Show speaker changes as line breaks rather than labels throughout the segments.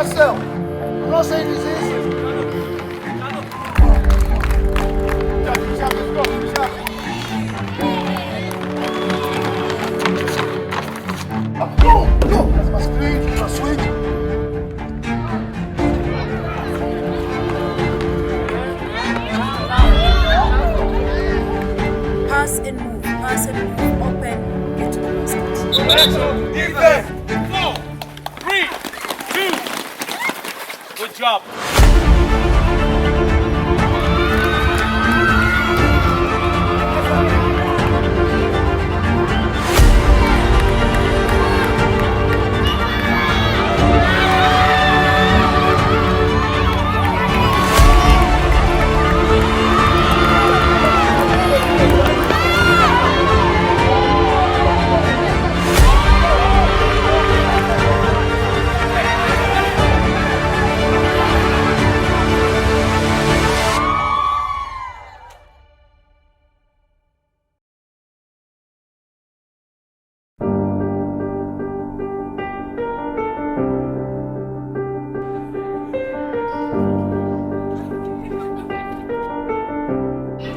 yourself. I'm not saying this is easy. No, that's my speed, my sweet.
Pass and move, open, get to the basket.
Defense! 4, 3, 2. Good job.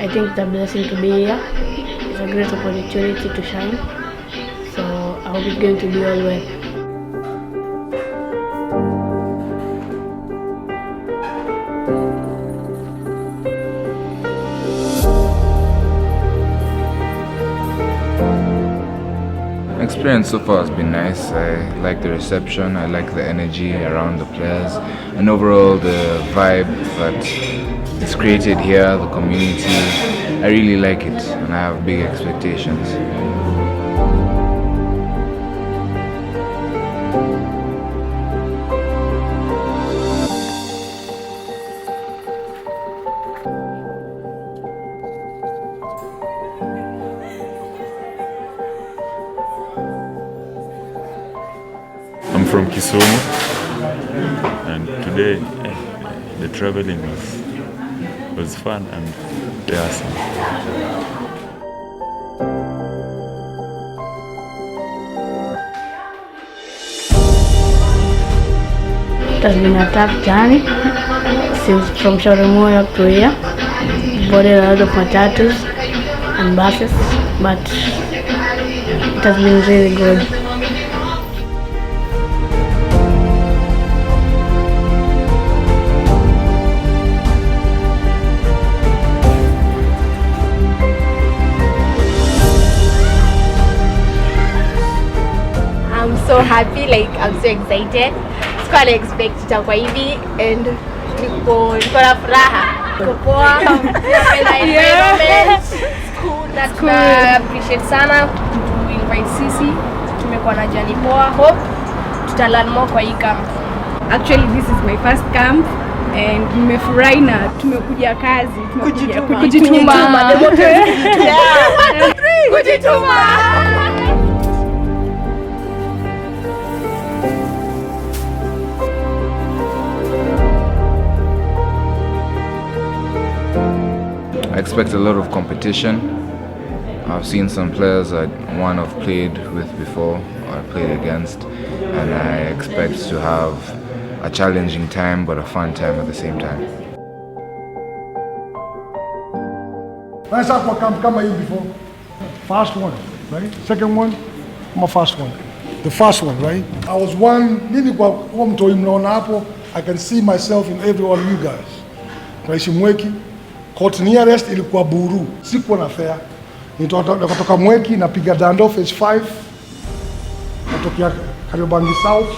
I think it's a blessing to be here. It's a great opportunity to shine. So I hope it's going to be all well.
Experience so far has been nice. I like the reception, I like the energy around the players, and overall the vibe that it's created here, the community. I really like it and I have big expectations.
I'm from Kisumu, and today the traveling was fun and awesome.
It has been a tough journey since from Sharamoya up to here. Boarded a lot of matatus and buses, but it has been really good.
I'm so happy, like I'm so excited. Sikuwa na expect itakuwa hivi and niko na furaha. Niko poa, napenda environment. School appreciate sana to invite sisi. Tumekuwa na journey poa. Hope tutalearn more kwa hii camp.
Actually this is my first camp and nimefurahi na tumekuja kazi, kujituma. Kujituma.
I expect a lot of competition. I've seen some players that I've played with before or played against, and I expect to have a challenging time but a fun time at the same time.
I saw for camp kama hii before. First one, right? Second one, my first one. The first one, right? I was one, mimi kwa mtoi mnaona hapo, I can see myself in every one of you guys. Naishi Mweki, court nearest ilikuwa Buru, sikuwa na fare. Nitoka Mweki napiga Dando phase 5, natokea Kariobangi South,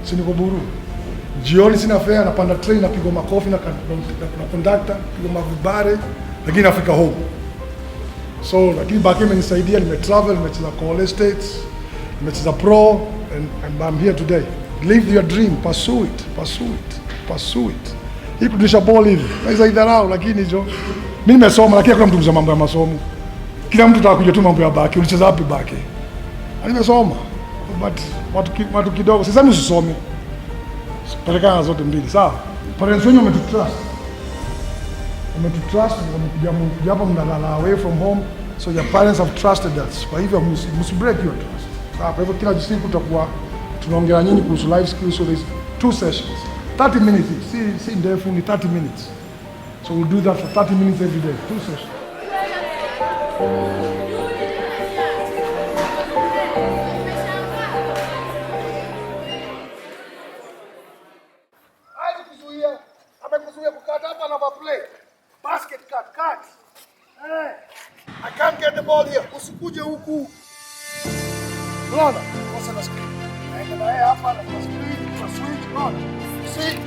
siniko Buru. Jioni sina fare, napanda train, napigwa makofi na conductor, napigwa mavibare, lakini nafika home. So lakini baki imenisaidia, nimetravel, nimecheza Call Estates, nimecheza pro, and I'm here today. Live your dream, pursue it, pursue it, pursue it. Hii kudisha ball hivi, naweza idharau, lakini jo mimi nimesoma, lakini hakuna mtu mzima mambo ya masomo. Kila mtu atakuja tu mambo ya baki, ulicheza wapi baki? Nimesoma, but watu kidogo, sasa mimi usisome. Pelekana zote mbili, sawa? Parents wenyewe wametutrust. Wamekuja hapa mnalala away from home, so your parents have trusted us. Kwa hivyo must break your trust. Sawa, kwa hivyo kila siku tutakuwa tunaongea nyinyi kuhusu life skills, so 2 sessions. 30 minutes each. See in there for only 30 minutes. So we'll do that for 30 minutes every day, 2 sessions. Basket cut. Hey, I can't get the ball here. Usikuje huku. Unaona? What's the screen? Naenda na yeye hapa na switch. Unaona? See?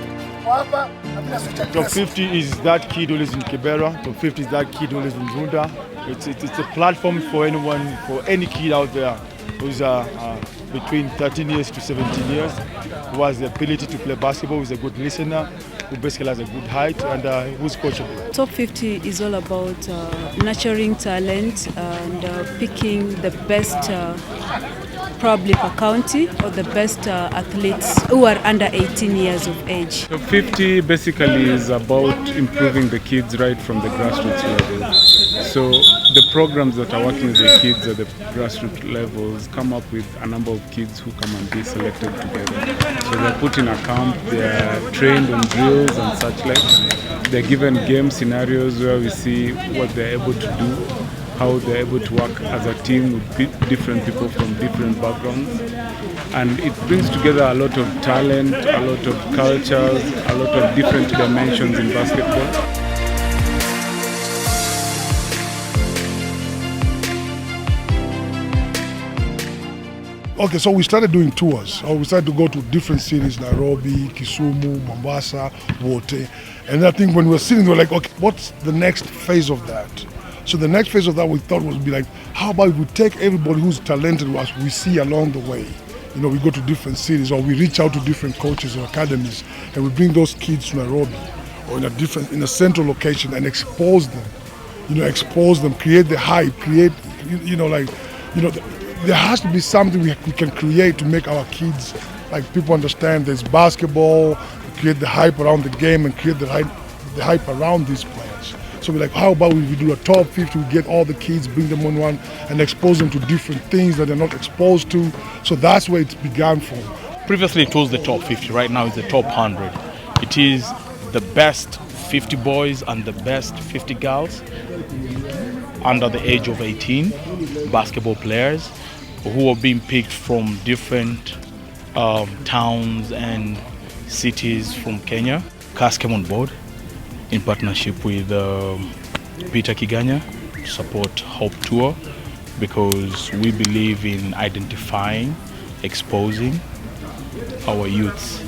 Hapa na bila switch.
Top 50 is that kid who lives in Kibera. Top 50 is that kid who lives in Zunda. It's a platform for anyone, for any kid out there who's between 13 years to 17 years, who has the ability to play basketball, who's a good listener, who basically has a good height, and who's coachable.
Top 50 is all about nurturing talent and picking the best probably per county or the best athletes who are under 18 years of age.
Top 50 basically is about improving the kids right from the grassroots level. So the programs that are working with the kids at the grassroots levels come up with a number of kids who come and be selected together. So they're put in a camp, they're trained on drills and such like. They're given game scenarios where we see what they're able to do, how they're able to work as a team with different people from different backgrounds. And it brings together a lot of talent, a lot of cultures, a lot of different dimensions in basketball.
Okay, so we started doing tours. We started to go to different cities, Nairobi, Kisumu, Mombasa, Wote. And I think when we were sitting, we were like, okay, what's the next phase of that? So the next phase of that we thought would be like, how about if we take everybody who's talented as we see along the way? You know, we go to different cities or we reach out to different coaches or academies and we bring those kids to Nairobi or in a central location and expose them, create the hype, there has to be something we can create to make our kids, like people understand there's basketball, create the hype around the game and create the hype around these players. So we're like, how about we do a top 50, we get all the kids, bring them on one and expose them to different things that they're not exposed to. So that's where it began from.
Previously it was the top 50, right now it's the top 100. It is the best 50 boys and the best 50 girls under the age of 18, basketball players who are being picked from different towns and cities from Kenya. CAS came on board in partnership with Peter Kiganya to support Hope Tour because we believe in identifying, exposing our youths.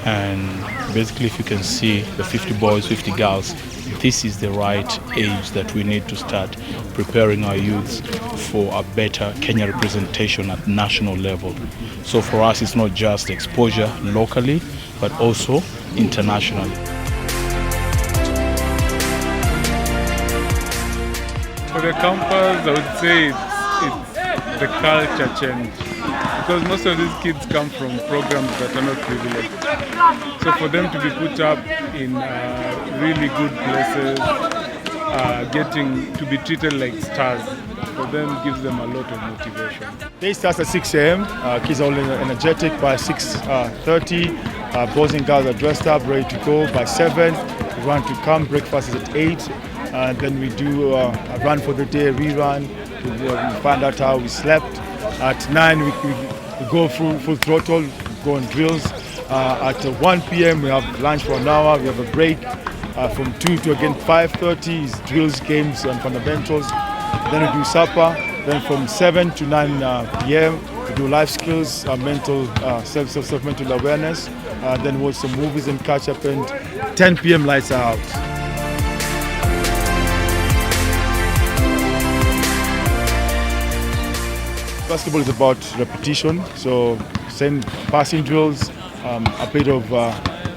And basically, if you can see the 50 boys, 50 girls, this is the right age that we need to start preparing our youths for a better Kenya representation at national level. So for us, it's not just exposure locally, but also internationally.
For the campus, I would say it's the culture change. Because most of these kids come from programs that are not privileged. So for them to be put up in really good places, getting to be treated like stars, for them gives them a lot of motivation.
Day starts at 6 a.m. Kids are all energetic by 6:30. Boys and girls are dressed up, ready to go. By 7, we run to camp. Breakfast is at 8. Then we do a run for the day, rerun. We find out how we slept. At 9, we go full throttle, go on drills. At 1 p.m. we have lunch for an hour. We have a break. From 2 to again 5:30 is drills, games, and fundamentals. Then we do supper. Then from 7 to 9 p.m. we do life skills, mental self-mental awareness. Then watch some movies and catch up. And 10 p.m. lights are out. Basketball is about repetition, so same passing drills, a bit of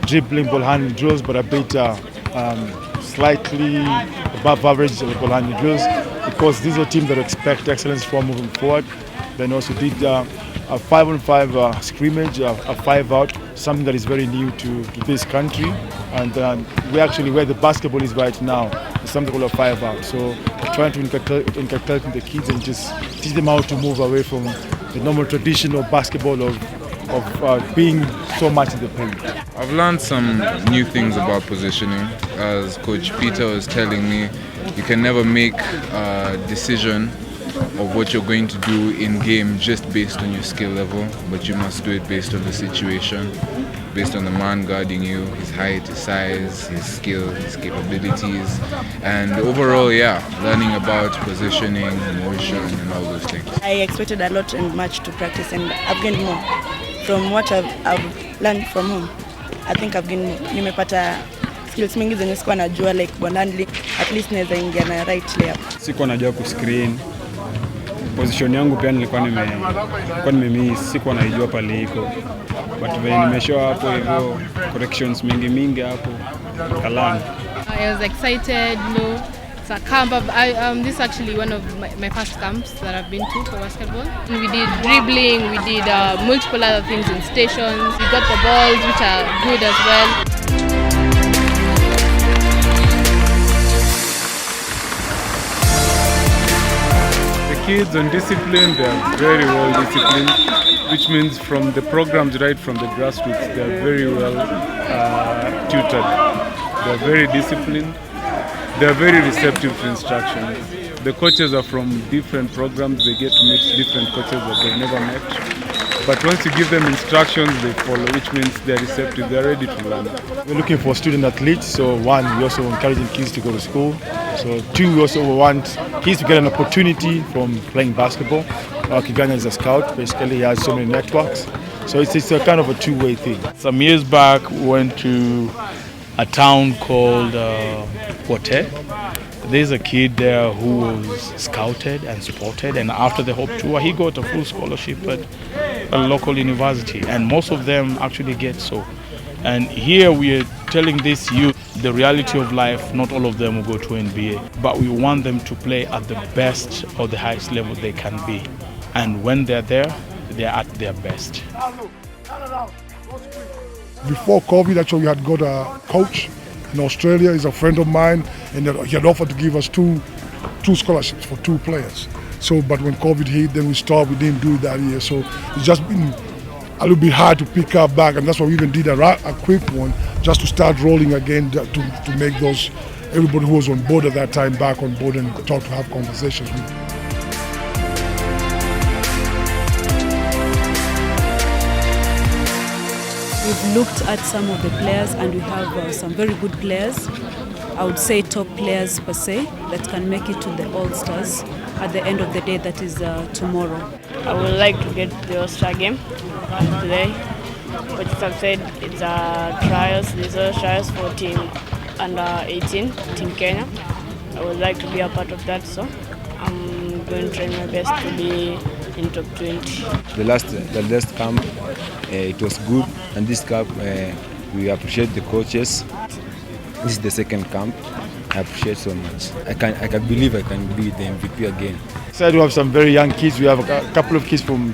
dribbling, ball handling drills, but a bit slightly above average ball handling drills, because these are teams that expect excellence from moving forward. Then also did a 5-on-5 scrimmage, a 5-out, something that is very new to this country, and we actually where the basketball is right now is something called a 5-out. So we're trying to inculcate the kids and just teach them how to move away from the normal traditional basketball of of being so much in the paint.
I've learned some new things about positioning. As Coach Peter was telling me, you can never make a decision of what you're going to do in game just based on your skill level, but you must do it based on the situation, based on the man guarding you, his height, his size, his skill, his capabilities, and overall, learning about positioning, motion, and all those things.
I expected a lot and much to practice, and I've gained more from what I've learned from home. I think I've gained more. Nimepata skills mingi zenye sikuwa najua, like ball handling, at least naweza ingia na right layup.
Sikuwa najua kuscreen. Position yangu pia nilikuwa nimemiss, sikuwa naijua pale iko. But when nimeshow hapo hivyo corrections mingi hapo kalani.
I was excited, it's a camp. This is actually one of my first camps that I've been to for basketball. We did dribbling, we did multiple other things in stations. We got the balls, which are good as well.
Kids on discipline, they are very well disciplined, which means from the programs right from the grassroots, they are very well tutored. They are very disciplined. They are very receptive to instructions. The coaches are from different programs. They get to meet different coaches that they've never met. But once you give them instructions, they follow, which means they're receptive. They're ready to learn.
We're looking for student athletes. So one, we're also encouraging kids to go to school. So two, we also want kids to get an opportunity from playing basketball. Kiganya is a scout. Basically, he has so many networks. So it's a kind of a two-way thing.
Some years back, we went to a town called JKUAT. There's a kid there who was scouted and spotted, and after the Hope Tour, he got a full scholarship at a local university, and most of them actually get so. And here we are telling this youth the reality of life. Not all of them will go to NBA, but we want them to play at the best or the highest level they can be. And when they're there, they're at their best.
Before COVID, actually, we had got a coach in Australia. He's a friend of mine, and he had offered to give us two scholarships for 2 players. So, but when COVID hit, then we stopped. We didn't do it that year. So it's just been a little bit hard to pick up back, and that's why we even did a quick one just to start rolling again to make those everybody who was on board at that time back on board and talk to have conversations with.
We've looked at some of the players, and we have some very good players. I would say top players per se that can make it to the All-Stars at the end of the day, that is tomorrow.
I would like to get the All-Star game today, but as I've said, it's trials. These are trials for team under 18, Team Kenya. I would like to be a part of that, so I'm going to try my best to be in top 20.
The last camp, it was good, and this camp we appreciate the coaches. This is the second camp. I appreciate so much. I can believe I can be the MVP again.
So we have some very young kids. We have a couple of kids from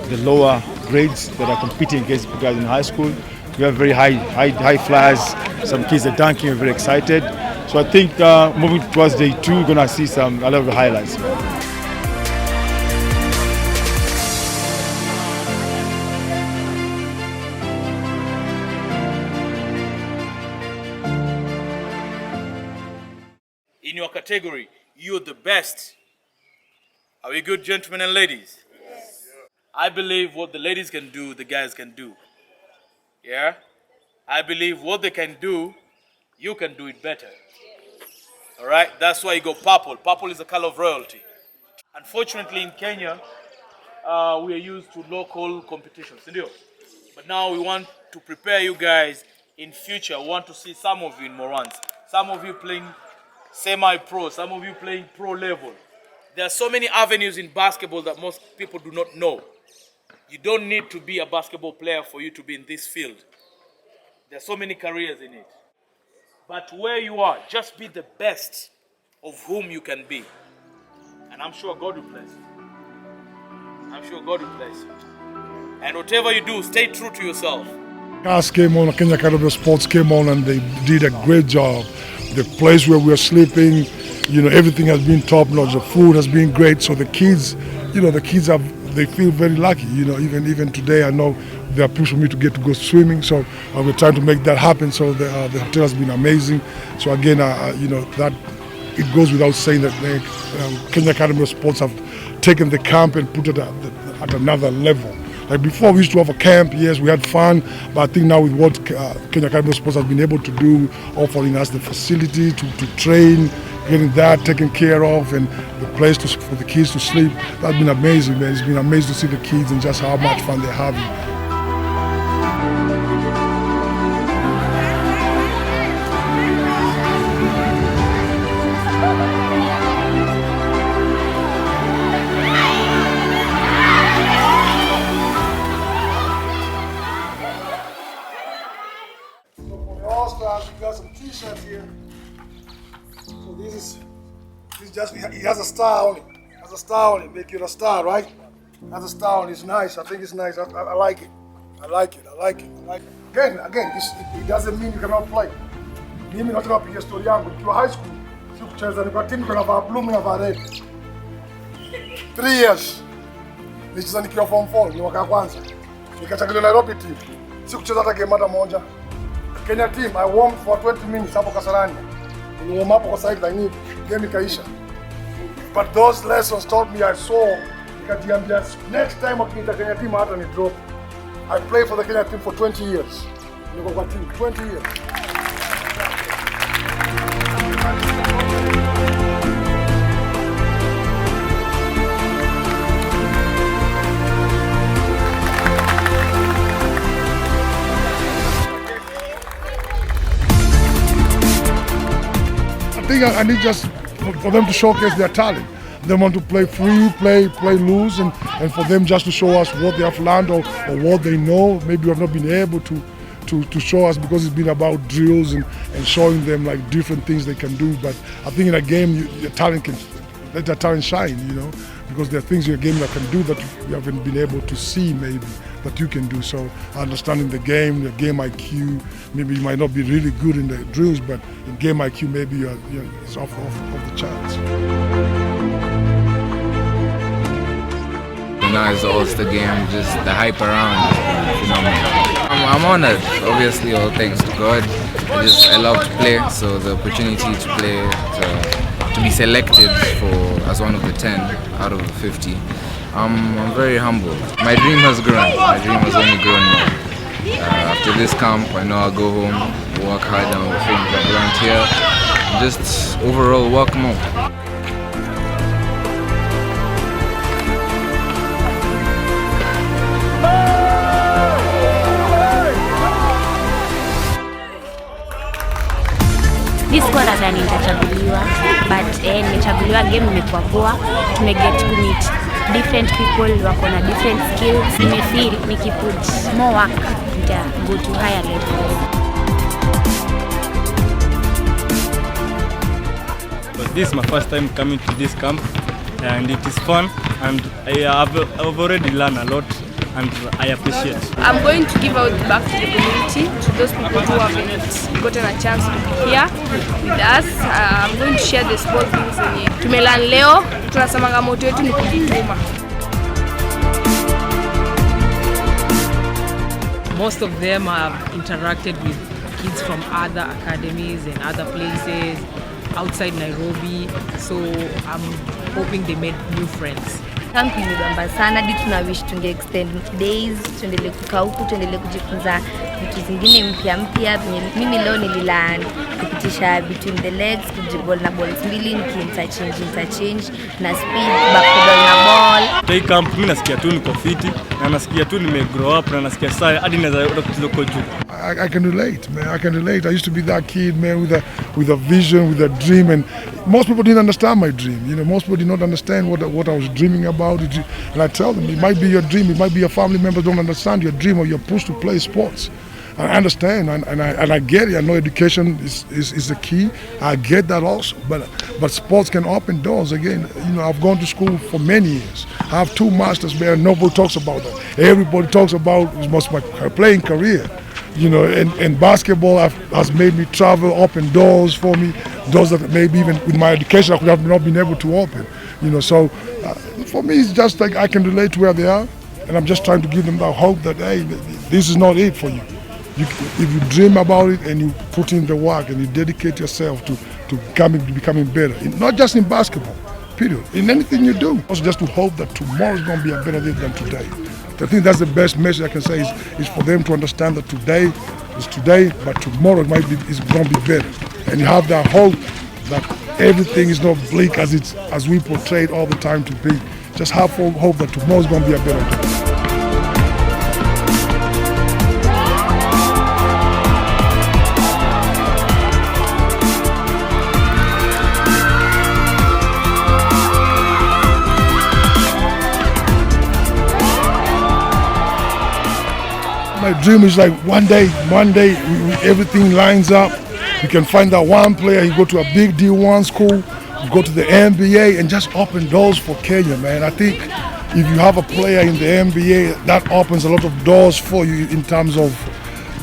the lower grades that are competing against guys in high school. We have very high flyers. Some kids are dunking. We're very excited. So I think moving towards day 2, we're gonna see a lot of the highlights.
In your category, you're the best. Are we good, gentlemen and ladies? Yes. I believe what the ladies can do, the guys can do. Yeah? I believe what they can do, you can do it better. All right? That's why you go purple. Purple is the color of royalty. Unfortunately, in Kenya, we are used to local competitions. But now we want to prepare you guys in future. We want to see some of you in Morans. Some of you playing semi-pro, some of you playing pro level. There are so many avenues in basketball that most people do not know. You don't need to be a basketball player for you to be in this field. There are so many careers in it. But where you are, just be the best of whom you can be. And I'm sure God will bless you. I'm sure God will bless you. And whatever you do, stay true to yourself.
Cars came on, Kenya Academy of Sports came on, and they did a great job. The place where we are sleeping, everything has been top notch. The food has been great. So the kids, the kids have they feel very lucky. Even today, I know they are pushing me to get to go swimming, so we're trying to make that happen. So the hotel has been amazing. So again, that it goes without saying that Kenya Academy of Sports have taken the camp and put it at another level. Like before, we used to have a camp. Yes, we had fun, but I think now with what Kenya Academy of Sports has been able to do, offering us the facility to train, getting that taken care of, and the place for the kids to sleep, that's been amazing, man. It's been amazing to see the kids and just how much fun they're having. We got some t-shirts here. So this just, it has a star on it. It has a star on it, make it a star, right? It has a star on it. It's nice. I think it's nice. I like it. I like it. Again, it doesn't mean you cannot play. Mimi nataka kupiga story yangu nikiwa high school. Sikucheza ni kwa timu kuna vaa blue na vaa red. 3 years. Nilicheza nikiwa form 4, ni mwaka wa kwanza. Nikachaguliwa Nairobi team. Sikucheza hata game hata moja. Kenya team, I warmed for 20 minutes hapo Kasarani. Warm up kwa sideline, game ikaisha. But those lessons taught me, I saw, nikajiambia next time wakiniita Kenya team hata ni drop. I played for the Kenya team for 20 years. Niko kwa team 20 years. I need just for them to showcase their talent. They want to play free, play loose, and for them just to show us what they have learned or what they know. Maybe we have not been able to show us because it's been about drills and showing them like different things they can do. But I think in a game, your talent can let that talent shine, because there are things in a game that can do that you haven't been able to see maybe that you can do. So understanding the game IQ, maybe you might not be really good in the drills, but in game IQ maybe it's off the charts.
Now it's the All-Star game, just the hype around is phenomenal. I'm honored, obviously, all thanks to God. I love to play, so the opportunity to play, to be selected as one of the 10 out of the 50. I'm very humbled. My dream has grown. My dream has only grown more. After this camp, I know I'll go home, work hard on the things I've learned here, and just overall work more.
Sikuwa nadhani nitachaguliwa, but nimechaguliwa, game imekuwa poa. Tumeget to meet different people wako na different skills. Nimefeel nikiput more work nita go to higher levels.
But this is my first time coming to this camp, and it is fun, and I've already learned a lot, and I appreciate.
I'm going to give out back to the community, to those people who haven't gotten a chance to be here with us. I'm going to share the small things zenye tumelearn leo. Tunasemanga moto yetu ni kujituma.
Most of them have interacted with kids from other academies and other places outside Nairobi, so I'm hoping they made new friends.
Camp imebamba sana, hadi tuna wish tunge extend days, tuendelee kukaa huku, tuendelee kujifunza vitu zingine mpya. Mimi leo nililearn kupitisha between the legs, kujiball na balls mbili, interchange na speed, back to ball na ball.
Hii camp mimi nasikia tu niko fiti, na nasikia tu grow up, na nasikia sasa hadi naweza kucheza kwa juu.
I can relate, man. I can relate. I used to be that kid, man, with a vision, with a dream, and most people didn't understand my dream. Most people did not understand what I was dreaming about. And I tell them, it might be your dream, it might be your family members don't understand your dream, or you're pushed to play sports. I understand, and I get it. I know education is the key. I get that also, but sports can open doors. Again, I've gone to school for many years. I have 2 masters, man. Nobody talks about that. Everybody talks about my playing career. And basketball has made me travel, open doors for me, doors that maybe even with my education I could have not been able to open. So For me, it's just like I can relate to where they are, and I'm just trying to give them that hope that, hey, this is not it for you. If you dream about it and you put in the work and you dedicate yourself to becoming better, not just in basketball, period, in anything you do. Also just to hope that tomorrow is going to be a better day than today. I think that's the best message I can say is for them to understand that today is today, but tomorrow is going to be better. And you have that hope that everything is not bleak as we portray it all the time to be. Just have hope that tomorrow is going to be a better day. My dream is like one day everything lines up. You can find that one player, he go to a big D1 school, go to the NBA and just open doors for Kenya, man. I think if you have a player in the NBA, that opens a lot of doors for you in terms of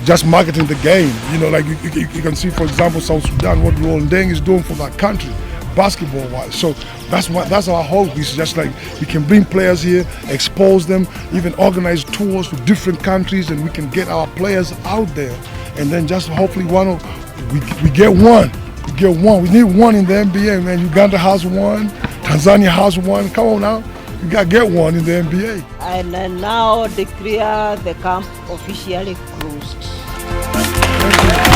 just marketing the game. You know, like you can see, for example, South Sudan, what Roland Deng is doing for that country, basketball-wise. So that's our hope. It's just like we can bring players here, expose them, even organize tours to different countries, and we can get our players out there. And then just hopefully we get one. We get one. We need one in the NBA, man. Uganda has one. Tanzania has one. Come on now. You got to get one in the NBA.
And now declare the camp officially closed.
Thank you.